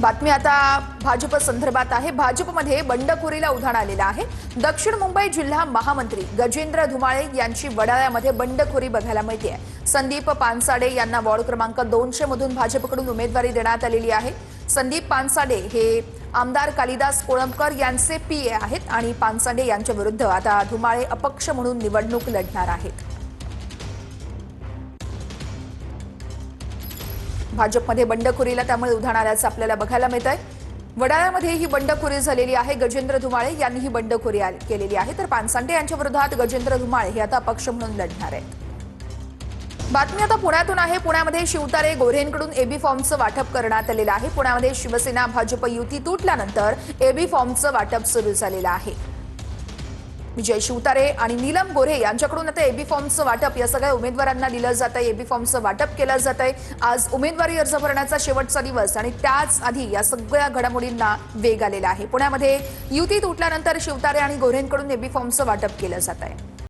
बातमी आता भाजप संदर्भात आहे। भाजपमध्ये बंडखोरीला उधाण आलेलं आहे। दक्षिण मुंबई जिल्हा महामंत्री गजेंद्र धुमाळे यांची वडाळ्यामध्ये बंडखोरी बघायला मिळते। संदीप पानसाडे यांना वॉर्ड क्रमांक 200 मधून भाजपकडून उमेदवारी देण्यात आलेली आहे। संदीप पानसाडे हे आमदार कालिदास कोळंबकर यांचे पीए आहेत आणि पानसाडे यांच्या विरुद्ध आता धुमाळे अपक्ष म्हणून निवडणूक लढणार आहेत। भाजपमध्ये बंडखोरीला त्यामुळे उधाण आल्याचं आपल्याला बघायला मिळतंय। वडाळ्यामध्ये ही बंडखोरी झालेली आहे। गजेंद्र धुमाळे यांनी ही बंडखोरी केलेली आहे, तर पानसाडे यांच्या विरोधात गजेंद्र धुमाळे हे आता अपक्ष म्हणून लढणार आहेत। बातमी आता पुण्यातून आहे। पुण्यामध्ये शिवतारे गोऱ्हेंकडून एबी फॉर्मचं वाटप करण्यात आलेलं आहे। पुण्यामध्ये शिवसेना भाजप युती तुटल्यानंतर एबी फॉर्मचं वाटप सुरू झालेलं आहे। विजय शिवतारे आणि नीलम गोऱ्हे यांच्याकडून आता एबी फॉर्मचं वाटप या सगळ्या उमेदवारांना दिलं जातंय। एबी फॉर्मचं वाटप केलं जातंय। आज उमेदवारी अर्ज भरण्याचा शेवटचा दिवस आणि त्याच आधी या सगळ्या घडामोडींना वेग आलेला आहे। पुण्यामध्ये युती तुटल्यानंतर शिवतारे आणि गोऱ्हेंकडून एबी फॉर्मचं वाटप केलं जातंय।